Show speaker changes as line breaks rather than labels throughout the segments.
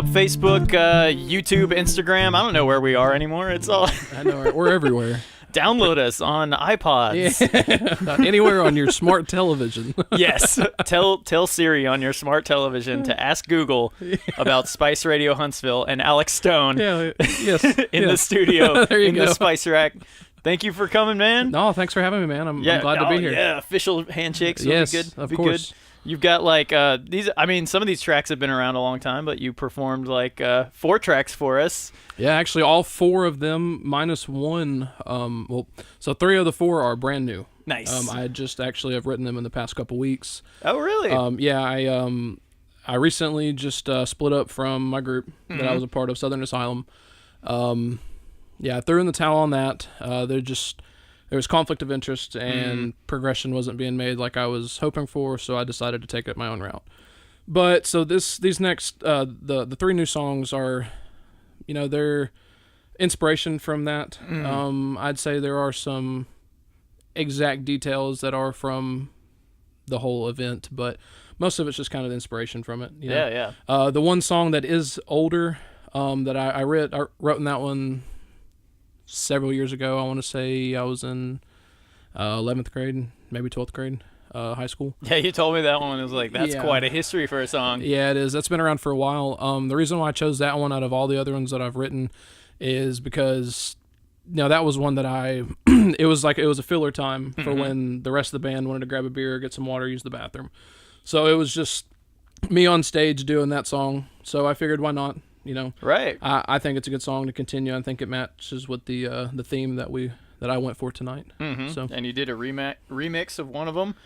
up Facebook, YouTube, Instagram. I don't know where we are anymore. It's all.
I know we're everywhere.
Download us on iPods.
Yeah. Anywhere on your smart television.
Yes. Tell Siri on your smart television to ask Google about Spice Radio Huntsville and Alex Stone
Yes.
in the studio
There you
in
go.
the Spice Rack. Thank you for coming, man.
No, thanks for having me, man. I'm glad to be here.
Yeah, official handshakes.
Yes,
be good.
of
be
course.
Good. You've got like these. I mean, some of these tracks have been around a long time, but you performed like 4 tracks for us.
Yeah, actually, all 4 of them minus 1. So 3 of the 4 are brand new.
Nice.
I just actually have written them in the past couple weeks.
Oh, really?
Yeah, I recently just split up from my group that I was a part of, Southern Asylum. Yeah, I threw in the towel on that. There was conflict of interest, and progression wasn't being made like I was hoping for, so I decided to take it my own route. But so these next the 3 new songs are, they're inspiration from that. I'd say there are some exact details that are from the whole event, but most of it's just kind of inspiration from it.
Yeah.
The one song that is older that I wrote in that one several years ago. I want to say I was in 11th grade, maybe 12th grade, high school.
Yeah, you told me that one. It was like, that's quite a history for a song.
Yeah, it is. That's been around for a while. The reason why I chose that one out of all the other ones that I've written is because, that was one that it was a filler time for when the rest of the band wanted to grab a beer, get some water, use the bathroom. So it was just me on stage doing that song. So I figured, why not?
Right.
I think it's a good song to continue. I think it matches with the theme that I went for tonight. So,
and you did a remix of one of them.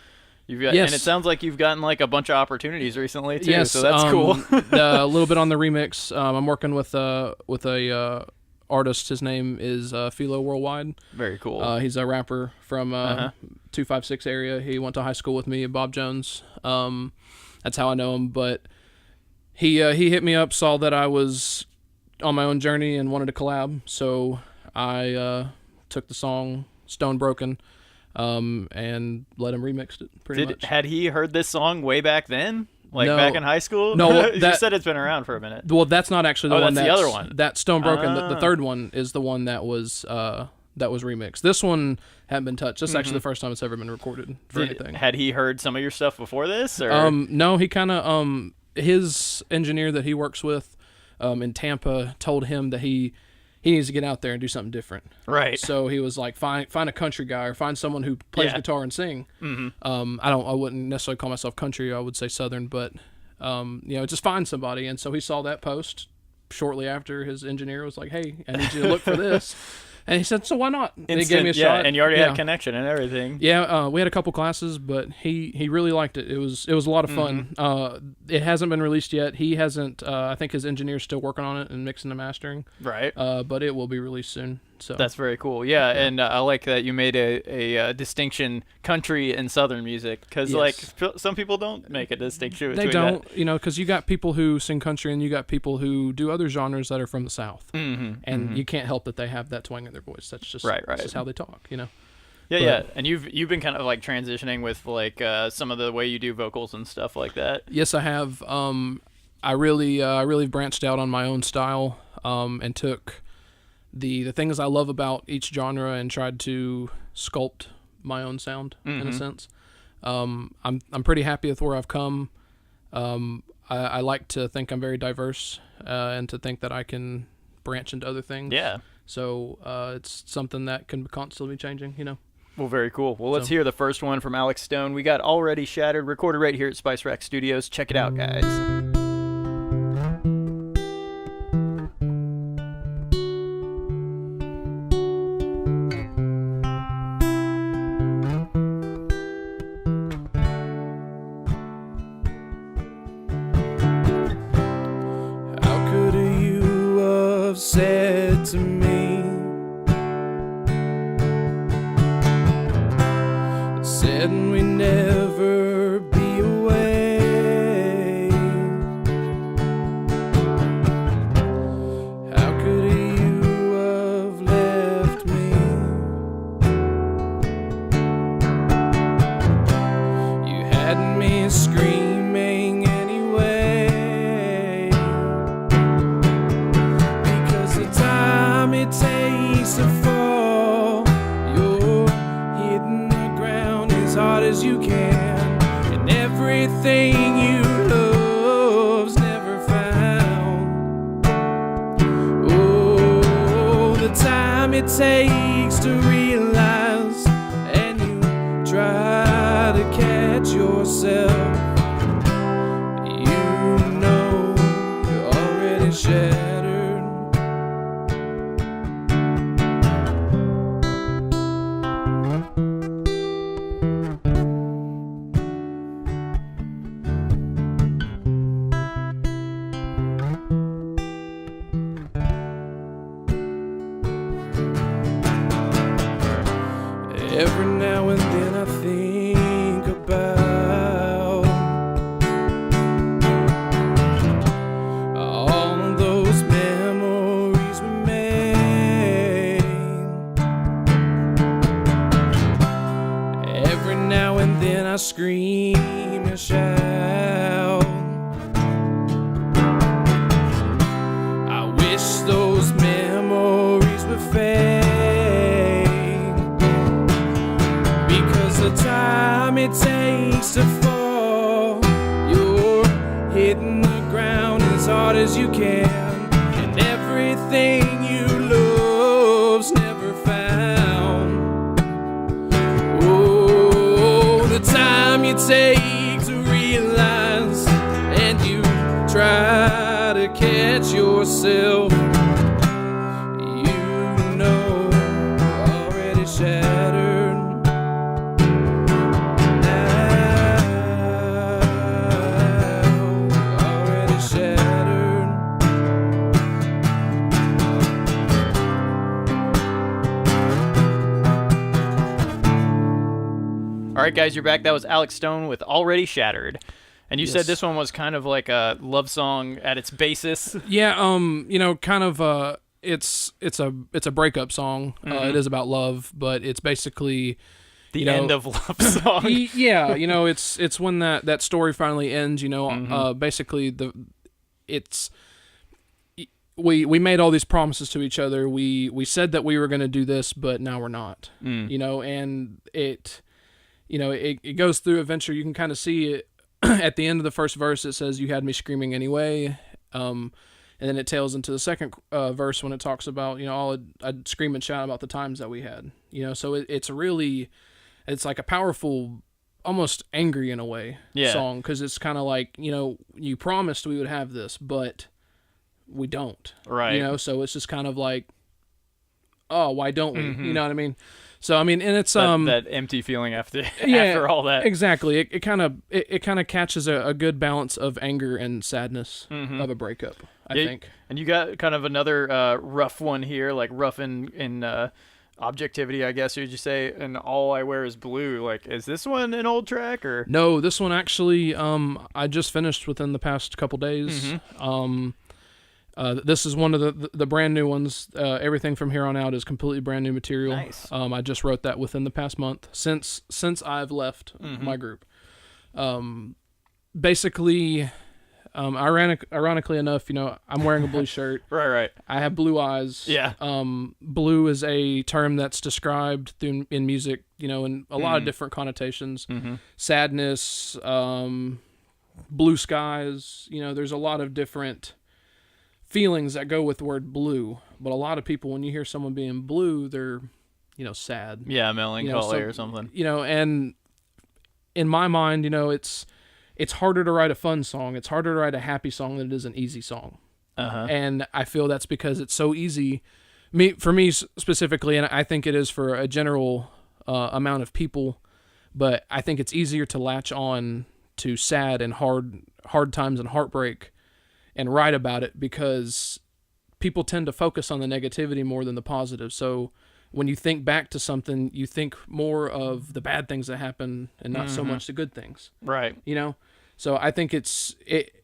And it sounds like you've gotten like a bunch of opportunities recently too.
Yes,
so that's cool.
A little bit on the remix. I'm working with a artist. His name is Philo Worldwide.
Very cool.
He's a rapper from 256 area. He went to high school with me, Bob Jones. That's how I know him. But he hit me up, saw that I was on my own journey and wanted to collab. So I took the song Stone Broken and let him remix it pretty much.
Had he heard this song way back then? Like
No.
back in high school?
No,
you said it's been around for a minute.
Well, that's not actually the one.
That's the other one.
That Stone Broken, the third one, is the one that was remixed. This one hadn't been touched. This is actually the first time it's ever been recorded for anything.
Had he heard some of your stuff before this? Or?
No, he kind of his engineer that he works with in Tampa told him that he needs to get out there and do something different.
Right.
So he was like, find a country guy or find someone who plays guitar and sing. I wouldn't necessarily call myself country. I would say Southern, but just find somebody. And so he saw that post shortly after. His engineer was like, "Hey, I need you to look for this." And he said, "So why not?" And he gave me a shot.
And you already had a connection and everything.
Yeah, we had a couple classes, but he really liked it. It was a lot of fun. It hasn't been released yet. He hasn't. I think his engineer's still working on it and mixing and mastering.
Right.
But it will be released soon. So
that's very cool. Yeah, and I like that you made a distinction, country and Southern music, because like some people don't make a distinction.
They
between
don't,
that.
Because you got people who sing country and you got people who do other genres that are from the South, and you can't help that they have that twang in their voice. That's just That's just how they talk.
Yeah. And you've been kind of like transitioning with like some of the way you do vocals and stuff like that.
Yes, I have. I really branched out on my own style and took the things I love about each genre and tried to sculpt my own sound in a sense. I'm pretty happy with where I've come. I like to think I'm very diverse and to think that I can branch into other things.
Yeah.
So it's something that can constantly be changing,
Well, very cool. Well, let's hear the first one from Alex Stone. We got Already Shattered, recorded right here at Spice Rack Studios. Check it out, guys.
Said to me, said we never be away. How could you have left me? You had me screaming anyway. it takes to fall, you're hitting the ground as hard as you can, and everything you love's never found. Oh, the time it takes to realize, and you try to catch yourself, you know you're already shattered. Every now and then I think about all those memories we made. Every now and then I scream and shout, I wish those memories would fade. The time it takes to fall, you're hitting the ground as hard as you can, and everything you love's never found. Oh, the time you take to realize, and you try to catch yourself, you know you're already shattered.
All right, guys, you're back. That was Alex Stone with Already Shattered. And you
Yes.
said this one was kind of like a love song at its basis.
Yeah, kind of. It's a breakup song. It is about love, but it's basically
The end of love song.
it's when that story finally ends. Basically we made all these promises to each other. We said that we were going to do this, but now we're not. And it goes through adventure. You can kind of see it at the end of the first verse. It says, "You had me screaming anyway," and then it tails into the second verse when it talks about I'd scream and shout about the times that we had. So it's like a powerful, almost angry in a way song, because it's kind of like you promised we would have this, but we don't.
Right.
So it's just kind of like, oh, why don't we? You know what I mean? So and it's
that empty feeling after after all that.
Exactly. It kind of catches a good balance of anger and sadness of a breakup, I think.
And you got kind of another rough one here, like rough in objectivity, I guess you'd say. And All I Wear Is Blue. Like, is this one an old track or?
No, this one actually I just finished within the past couple days. This is one of the brand new ones. Everything from here on out is completely brand new material.
Nice.
I just wrote that within the past month since I've left my group. Basically, ironically enough, I'm wearing a blue shirt.
Right.
I have blue eyes.
Yeah.
Blue is a term that's described in music, in a lot of different connotations. Sadness, blue skies. There's a lot of different feelings that go with the word blue, but a lot of people, when you hear someone being blue, they're sad,
melancholy or something,
and in my mind, it's harder to write a fun song, it's harder to write a happy song than it is an easy song. And I feel that's because it's so easy, for me specifically, and I think it is for a general amount of people, but I think it's easier to latch on to sad and hard times and heartbreak and write about it, because people tend to focus on the negativity more than the positive. So when you think back to something, you think more of the bad things that happen and not so much the good things.
Right.
So I think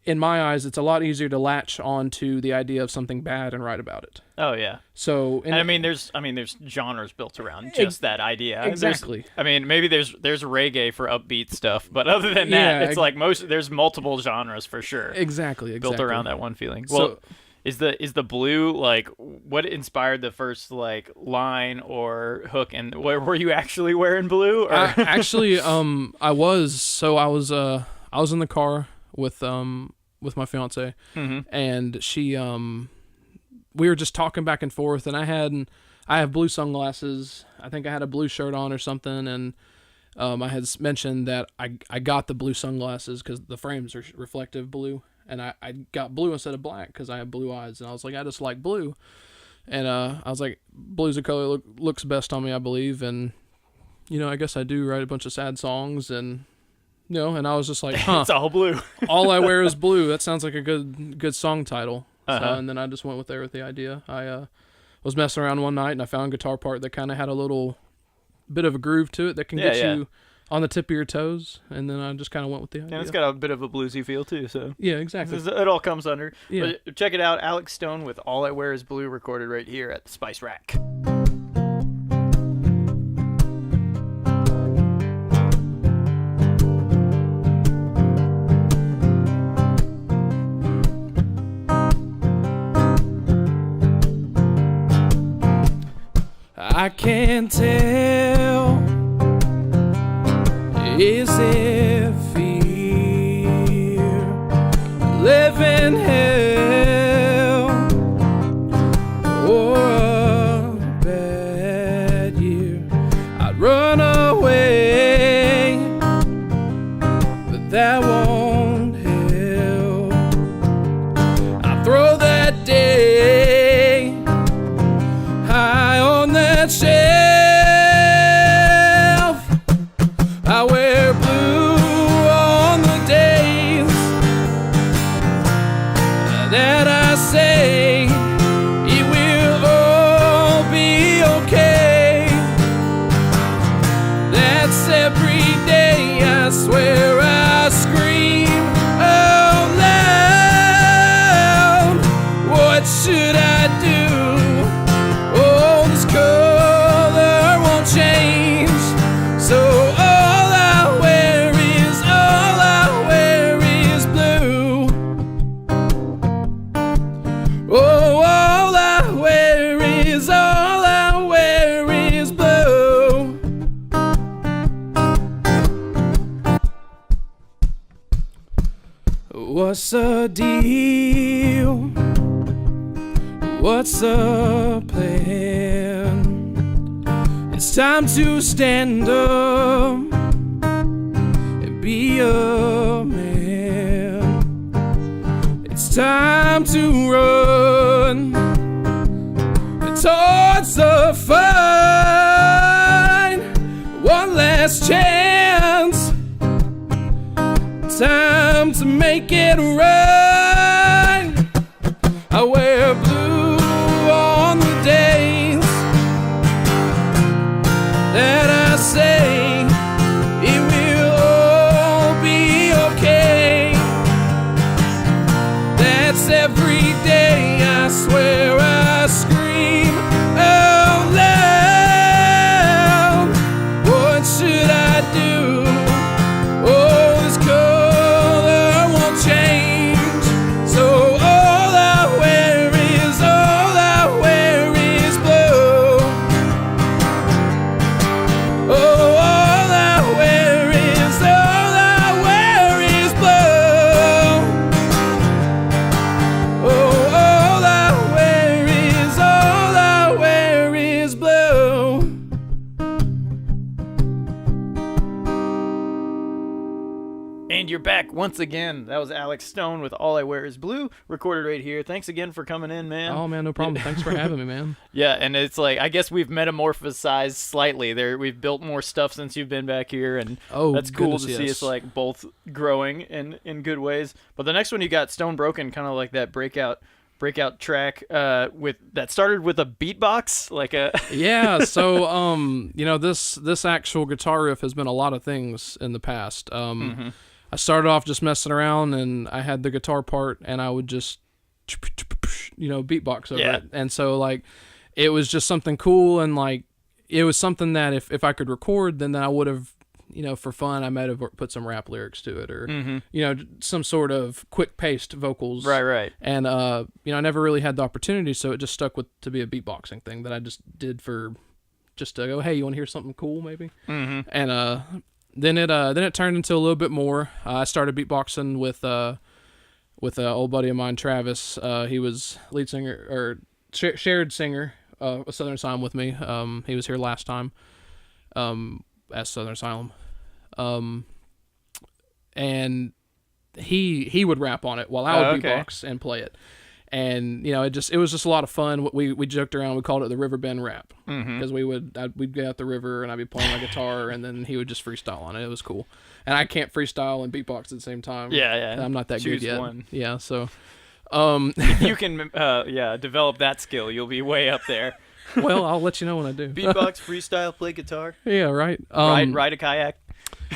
in my eyes, it's a lot easier to latch on to the idea of something bad and write about it.
Oh yeah.
So
there's genres built around just that idea.
Exactly.
Maybe there's reggae for upbeat stuff, but other than that, it's like there's multiple genres for sure.
Exactly.
Built around that one feeling.
So,
Is the blue like what inspired the first like line or hook, and were you actually wearing blue? Or?
Actually, I was in the car with my fiance, and she we were just talking back and forth, and I have blue sunglasses. I think I had a blue shirt on or something, and I had mentioned that I got the blue sunglasses because the frames are reflective blue, and I got blue instead of black because I have blue eyes, and I was like, I just like blue, and I was like, blue's a color looks best on me, I believe, and I guess I do write a bunch of sad songs, and and I was just like, huh,
It's all blue.
all I wear is blue. That sounds like a good song title. So, and then I just went with the idea. I was messing around one night and I found a guitar part that kind of had a little bit of a groove to it that can get you on the tip of your toes, and then I just kind of went with the idea.
And it's got a bit of a bluesy feel too, so
yeah, exactly.
it all comes under.
Yeah.
But check it out, Alex Stone with All I Wear Is Blue, recorded right here at the Spice Rack.
I can't tell. Is it fear? Live in hell or a bad year? I'd run away, but that won't help. I throw that day high on that shelf. I wear blue on the days that I say it will all be okay. That's every day, I swear I scream out loud. What should I do? Oh, this color won't change. So all I wear is blue. Oh, all I wear is blue. What's the deal? What's the plan? It's time to stand up and be a man. It's time to run towards the fight. One last chance. Time to make it right. I wear blue on the days that I say it will all be okay. That's every day, I swear I scream out loud. What should I do? Oh, this color won't change. So all I wear is blue. Oh, all I wear is blue. Oh, all I wear is blue.
And you're back once again. That was Alex Stone with All I Wear Is Blue, recorded right here. Thanks again for coming in, man.
Oh man, no problem. Thanks for having me, man.
Yeah, and it's like, I guess we've metamorphosized slightly. We've built more stuff since you've been back here, and that's cool
goodness,
to see us like both growing in good ways. But the next one you got, Stone Broken, kind of like that breakout track with that started with a beatbox, like a
Yeah, so this actual guitar riff has been a lot of things in the past. I started off just messing around, and I had the guitar part, and I would just beatbox over it. And so like it was just something cool, and like it was something that if I could record, then I would have for fun, I might have put some rap lyrics to it, or some sort of quick-paced vocals.
Right.
And I never really had the opportunity, so it just stuck to be a beatboxing thing that I just did just to go, hey, you want to hear something cool, maybe?
Mm-hmm.
And then it turned into a little bit more. I started beatboxing with an old buddy of mine, Travis. He was lead singer or shared singer of Southern Asylum with me. He was here last time as Southern Asylum. And he would rap on it while I would beatbox and play it. And it was just a lot of fun. We joked around. We called it the River Bend rap because we'd get out the river and I'd be playing my guitar and then he would just freestyle on it. It was cool. And I can't freestyle and beatbox at the same time.
Yeah.
I'm not that
Choose
good yet.
one.
Yeah, so
if you can develop that skill, you'll be way up there.
well, I'll let you know when I do.
Beatbox, freestyle, play guitar.
Yeah, right.
Ride a kayak.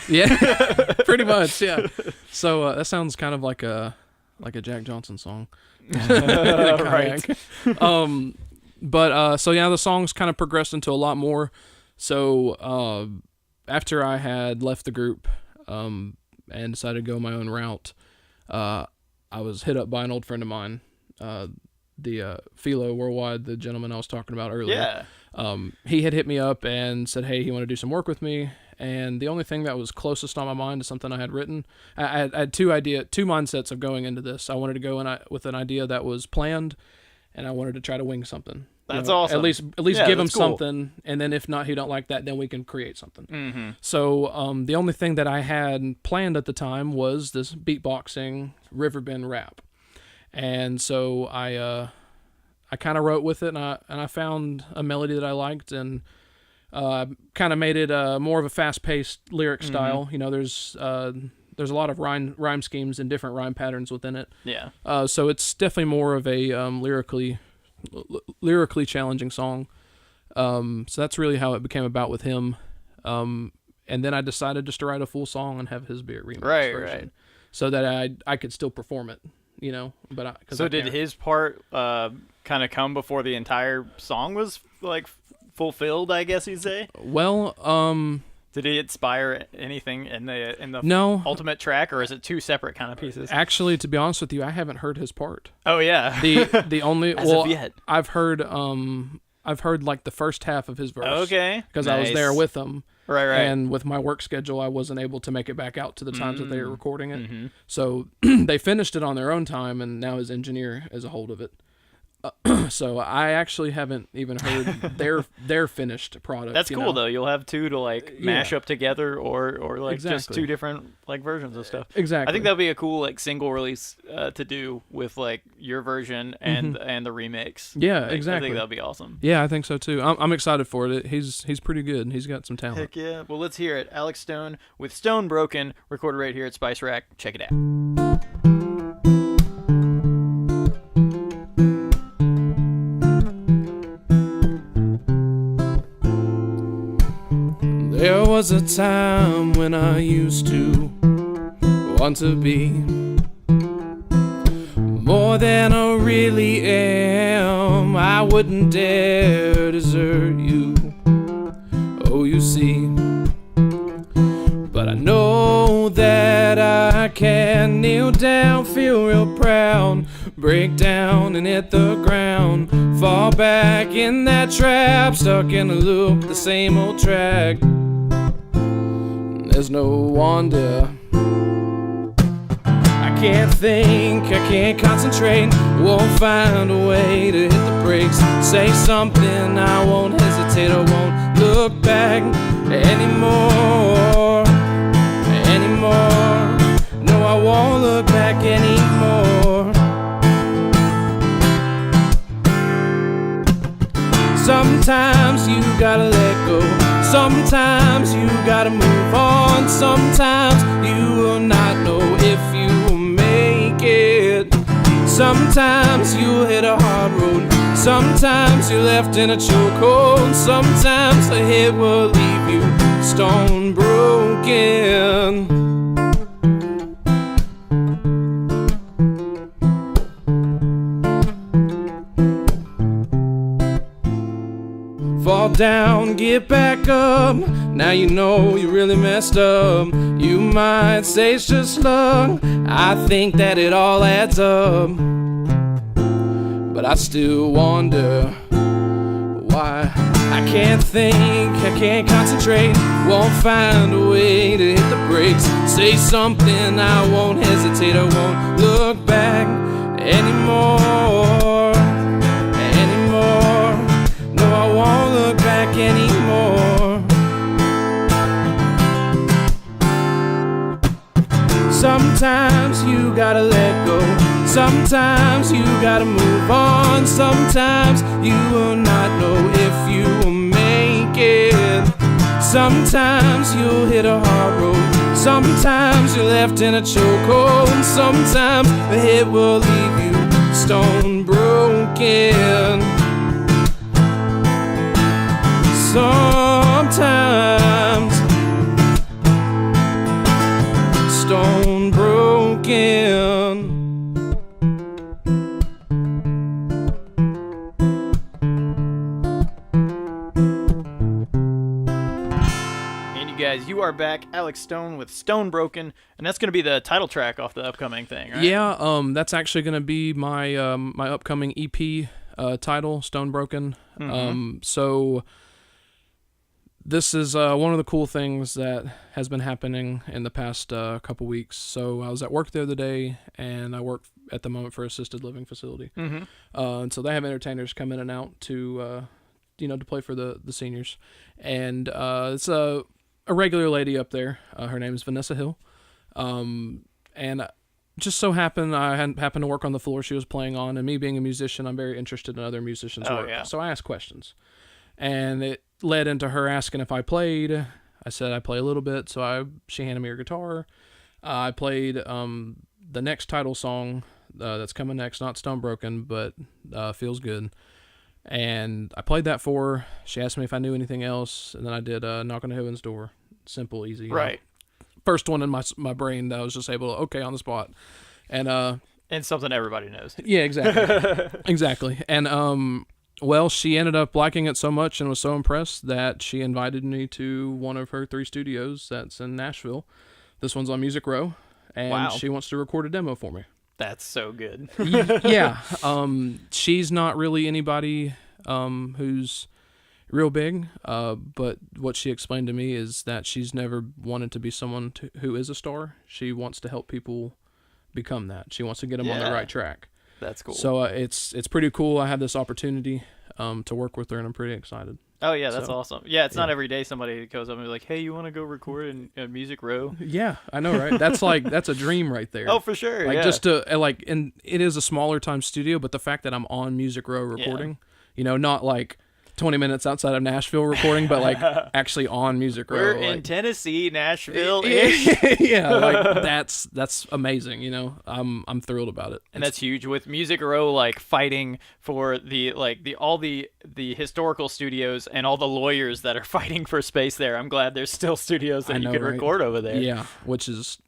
Yeah, pretty much. Yeah. So that sounds kind of like a Jack Johnson song.
Right.
But the songs kind of progressed into a lot more. So after I had left the group and decided to go my own route, I was hit up by an old friend of mine, the Philo Worldwide, the gentleman I was talking about earlier.
Yeah.
He had hit me up and said, hey, he wanted to do some work with me. And the only thing that was closest on my mind is something I had written. I had two mindsets of going into this. I wanted to go in with an idea that was planned, and I wanted to try to wing something.
That's awesome.
At least give him something, and then if not, he don't like that, then we can create something.
Mm-hmm.
So the only thing that I had planned at the time was this beatboxing River Bend rap, and so I kind of wrote with it, and I found a melody that I liked, and kind of made it more of a fast-paced lyric style. There's a lot of rhyme schemes and different rhyme patterns within it.
Yeah.
So it's definitely more of a lyrically challenging song. So that's really how it became about with him. And then I decided just to write a full song and have his be a remix version, so that I could still perform it. But
did his part kind of come before the entire song was like fulfilled, I guess you'd say?
Well,
did it inspire anything in the
no
ultimate track, or is it two separate kind of pieces?
Actually, to be honest with you, I haven't heard his part.
Oh yeah.
The only
As of yet.
I've heard like the first half of his verse.
Okay.
Because I was there with him.
Right.
And with my work schedule, I wasn't able to make it back out to the times that they were recording it.
Mm-hmm.
So they finished it on their own time, and now his engineer is a hold of it. So I actually haven't even heard their finished product.
That's cool though. You'll have two to mash up together, or just two different versions of stuff.
Exactly.
I think that'd be a cool single release to do with your version and the remix.
Yeah, exactly.
I think that'd be awesome.
Yeah, I think so too. I'm excited for it. He's pretty good. He's got some talent.
Heck yeah. Well, let's hear it. Alex Stone with Stone Broken, recorded right here at Spice Rack. Check it out.
There was a time when I used to want to be more than I really am. I wouldn't dare desert you, oh you see. But I know that I can kneel down, feel real proud, break down and hit the ground, fall back in that trap, stuck in a loop, the same old track. There's no wonder I can't think, I can't concentrate, won't find a way to hit the brakes, say something, I won't hesitate, I won't look back anymore. No, I won't look back anymore. Sometimes you gotta let go, sometimes you gotta move on, sometimes you will not know if you will make it. Sometimes you'll hit a hard road, sometimes you're left in a chokehold, sometimes the hit will leave you stone broken. Fall down, get back up. Now you know you really messed up. You might say it's just luck. I think that it all adds up. But I still wonder why. I can't think, I can't concentrate. Won't find a way to hit the brakes. Say something, I won't hesitate. I won't look back anymore. No, I won't look back anymore. Sometimes you gotta let go. Sometimes you gotta move on. Sometimes you will not know if you will make it. Sometimes you'll hit a hard road. Sometimes you're left in a chokehold. And sometimes the hit will leave you stone broken. Sometimes stone broken.
Guys, you are back. Alex Stone with Stone Broken, and that's going to be the title track off the upcoming thing, right?
Yeah, that's actually going to be my my upcoming EP title, Stone Broken. So this is one of the cool things that has been happening in the past couple weeks. So I was at work the other day, and I work at the moment for an assisted living facility. And so they have entertainers come in and out to to play for the seniors, and it's a regular lady up there. Her name is Vanessa Hill. And just so happened I happened to work on the floor she was playing on, and me being a musician, I'm very interested in other musicians' work. Yeah. So I asked questions. And it led into her asking if I played. I said I play a little bit, so she handed me her guitar. I played the next title song that's coming next, not Stone Broken, but Feels Good. And I played that for her. She asked me if I knew anything else, and then I did Knock on Heaven's Door. Simple, easy.
Right.
First one in my brain that I was just able to, okay, on the spot. And
something everybody knows.
Yeah, exactly. Exactly. And well, she ended up liking it so much and was so impressed that she invited me to one of her 3 studios that's in Nashville. This one's on Music Row, and she wants to record a demo for me.
That's so good.
Yeah. She's not really anybody who's real big, but what she explained to me is that she's never wanted to be someone who is a star. She wants to help people become that. She wants to get them on the right track.
That's cool.
So it's pretty cool. I have this opportunity to work with her, and I'm pretty excited.
Oh, yeah, that's awesome. Yeah, it's not every day somebody goes up and be like, hey, you want to go record in Music Row?
Yeah, I know, right? That's that's a dream right there.
Oh, for sure,
just to, and it is a smaller time studio, but the fact that I'm on Music Row recording, not like 20 minutes outside of Nashville recording, but like actually on Music Row.
We're in Tennessee, Nashville-ish.
Yeah, that's amazing. I'm thrilled about it.
And that's huge with Music Row, like fighting for all the historical studios and all the lawyers that are fighting for space there. I'm glad there's still studios that you can record over there.
Yeah, which is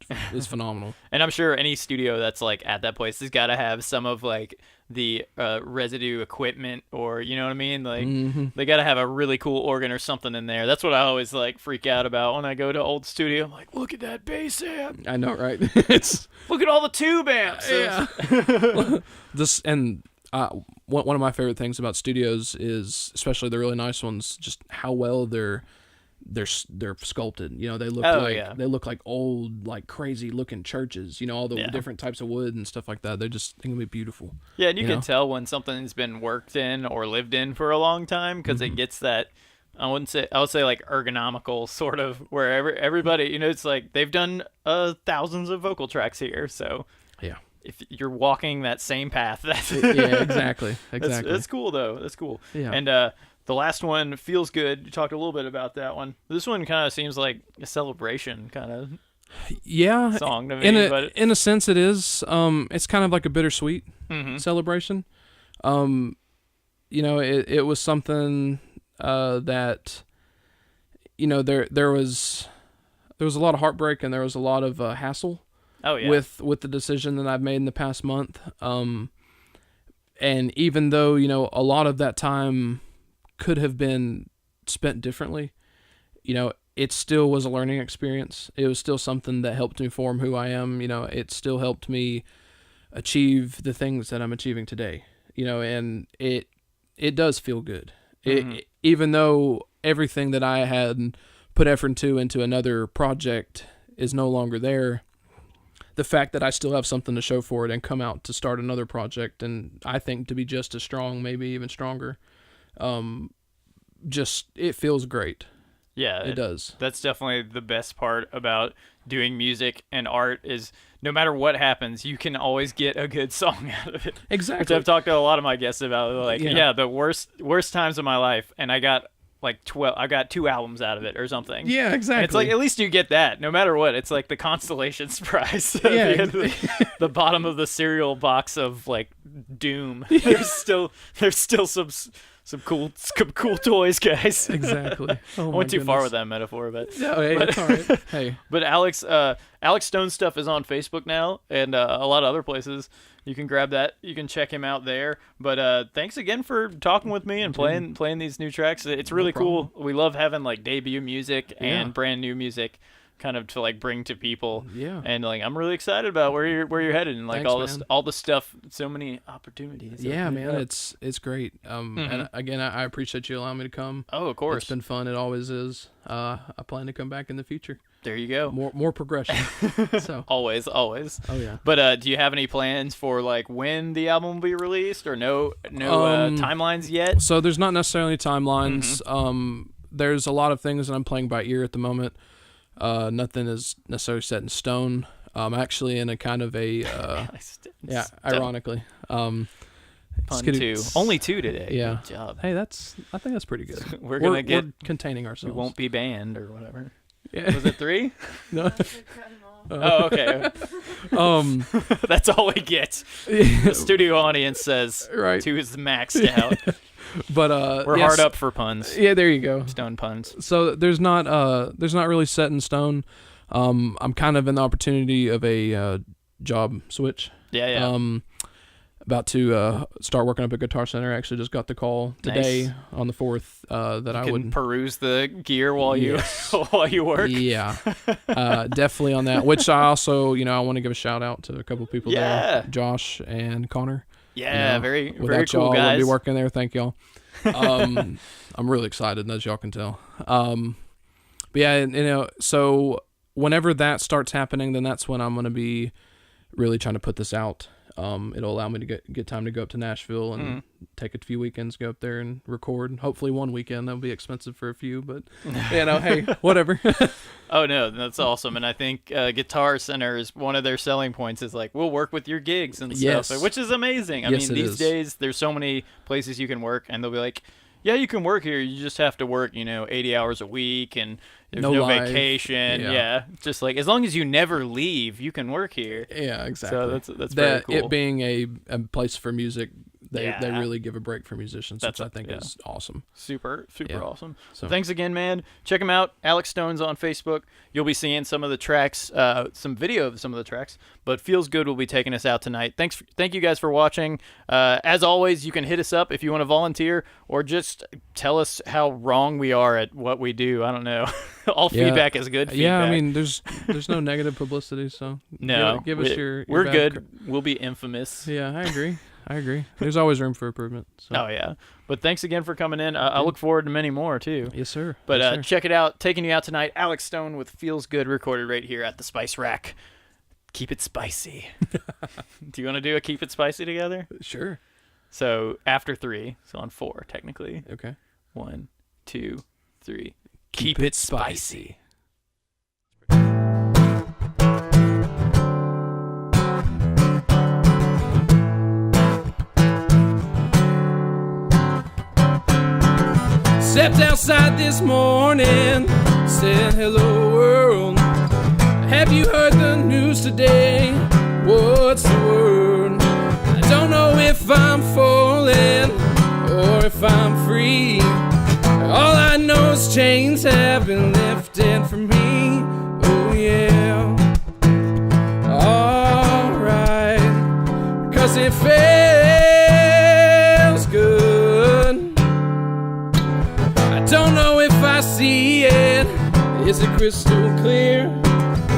phenomenal.
And I'm sure any studio that's like at that place has got to have some of like the residue equipment, or you know what I mean, like they got to have a really cool organ or something in there. That's what I always like freak out about when I go to old studio. I'm like, look at that bass amp.
I know, right?
Look at all the tube amps.
Yeah. One of my favorite things about studios is, especially the really nice ones, just how well they're sculpted. They look like old, like crazy looking churches. All the different types of wood and stuff like that. They can be beautiful.
Yeah, and you can tell when something's been worked in or lived in for a long time, because it gets that. I would say like ergonomical sort of, where everybody, it's like they've done thousands of vocal tracks here, so
yeah.
If you're walking that same path, that's
yeah, exactly.
That's cool though. That's cool.
Yeah.
And the last one, Feels Good. You talked a little bit about that one. This one kind of seems like a celebration kind of song to me.
In a sense, it is. It's kind of like a bittersweet celebration. It was something that there was a lot of heartbreak, and there was a lot of hassle.
Oh, yeah.
With the decision that I've made in the past month. And even though, a lot of that time could have been spent differently, it still was a learning experience. It was still something that helped me form who I am. It still helped me achieve the things that I'm achieving today, and it does feel good. Even though everything that I had put effort into another project is no longer there, the fact that I still have something to show for it and come out to start another project, and I think to be just as strong, maybe even stronger, it feels great.
Yeah,
it does.
That's definitely the best part about doing music and art is no matter what happens, you can always get a good song out of it.
Exactly.
Which I've talked to a lot of my guests about. Like, the worst times of my life, and I got like 12. I got 2 albums out of it or something.
Yeah, exactly.
And it's like at least you get that, no matter what. It's like the consolation prize. At
Yeah,
the, end of the bottom of the cereal box of like Doom. There's still some cool toys, guys.
Exactly.
I went too far with that metaphor, but
no, hey, that's all right. Hey,
but Alex Stone's stuff is on Facebook now, and a lot of other places. You can grab that. You can check him out there. But thanks again for talking with me and playing these new tracks. It's really cool. We love having like debut music and brand new music, kind of to like bring to people.
Yeah.
And like I'm really excited about where you're headed and like
Thanks,
all the stuff. So many opportunities.
Yeah, man, it's great. And again, I appreciate you allowing me to come.
Oh, of course.
It's been fun. It always is. I plan to come back in the future.
There you go.
More progression. So
always. Oh yeah. But do you have any plans for like when the album will be released, or no timelines yet?
So there's not necessarily timelines. There's a lot of things that I'm playing by ear at the moment. Nothing is necessarily set in stone. I'm actually in a kind of a ironically.
Pun 2. Only 2 today.
Yeah.
Good job.
Hey, I think that's pretty good.
We're
containing ourselves.
We won't be banned or whatever.
Yeah.
Was it 3?
No.
Oh, okay. That's all we get. The studio audience says 2 is maxed out.
But
we're hard up for puns.
Yeah, there you go.
Stone puns.
So there's not really set in stone. I'm kind of in the opportunity of a job switch.
Yeah.
About to start working up at Guitar Center. I actually just got the call today on the 4th that I would
peruse the gear while you work.
Yeah, definitely on that. Which I also, I want to give a shout out to a couple of people there, Josh and Connor.
Yeah, very cool
y'all,
guys.
I wouldn't be working there. Thank y'all. I'm really excited, as y'all can tell. But yeah, so whenever that starts happening, then that's when I'm going to be really trying to put this out. It'll allow me to get time to go up to Nashville and take a few weekends, go up there and record. Hopefully one weekend. That'll be expensive for a few, but hey, whatever.
Oh no, that's awesome. And I think Guitar Center is one of their selling points is like, we'll work with your gigs and stuff, which is amazing. I mean, these days there's so many places you can work, and they'll be like, yeah, you can work here. You just have to work, 80 hours a week, and there's no vacation. Yeah, just like as long as you never leave, you can work here.
Yeah, exactly.
So that's very cool.
It being a place for music, they really give a break for musicians, which I think is awesome.
Super awesome. So thanks again, man. Check him out. Alex Stone's on Facebook. You'll be seeing some of the tracks, some video of some of the tracks. But Feels Good will be taking us out tonight. Thank you guys for watching. As always, you can hit us up if you want to volunteer or just tell us how wrong we are at what we do. I don't know. All feedback is good feedback.
Yeah, I mean, there's no negative publicity, so
no,
give us your
we're good. We'll be infamous.
Yeah, I agree. There's always room for improvement. So.
Oh, yeah. But thanks again for coming in. I look forward to many more, too.
Yes, sir.
But check it out. Taking you out tonight, Alex Stone with Feels Good, recorded right here at the Spice Rack. Keep it spicy. Do you want to do a Keep It Spicy together?
Sure.
So after 3, so on 4, technically.
Okay.
1, 2, 3. Keep it spicy.
Stepped outside this morning, said hello world. Have you heard the news today? What's the word? I don't know if I'm falling or if I'm free. All I know is chains have been lifted from me. Oh yeah. Alright. 'Cause it feels good. Don't know if I see it. Is it crystal clear?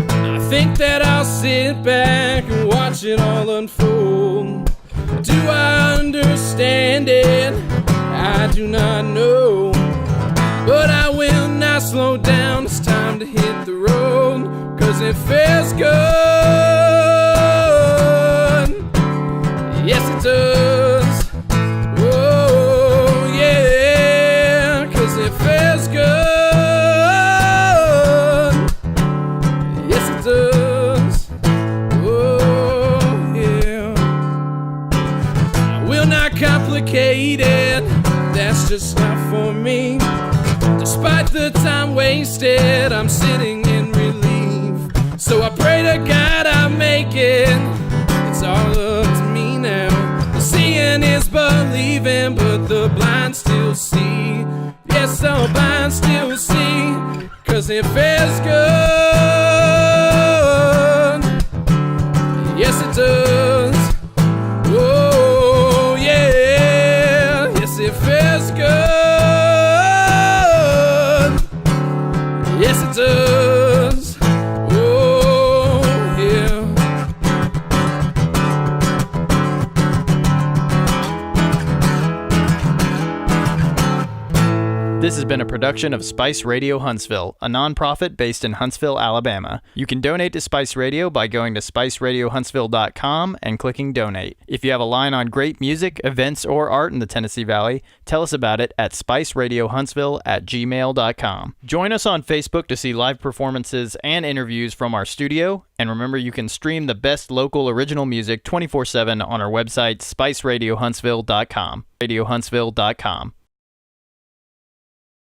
I think that I'll sit back and watch it all unfold. Do I understand it? I do not know. But I will not slow down. It's time to hit the road, 'cause it feels good. Yes, it does. Oh, yeah, 'cause it feels good. Yes, it does. Oh, yeah. I will not complicate it. That's just not for me. Despite the time wasted, I'm sitting in relief. So I pray to God I make it. It's all up to me now. The seeing is believing, but the blind still see. Yes, the blind still see, 'cause it feels good. Yes, it does. Oh, yeah. Yes, it feels good. Yes, it does. Oh, yeah.
This has been a production of Spice Radio Huntsville, a nonprofit based in Huntsville, Alabama. You can donate to Spice Radio by going to spiceradiohuntsville.com and clicking donate. If you have a line on great music, events, or art in the Tennessee Valley, tell us about it at spiceradiohuntsville@gmail.com. Join us on Facebook to see live performances and interviews from our studio. And remember, you can stream the best local original music 24/7 on our website, spiceradiohuntsville.com.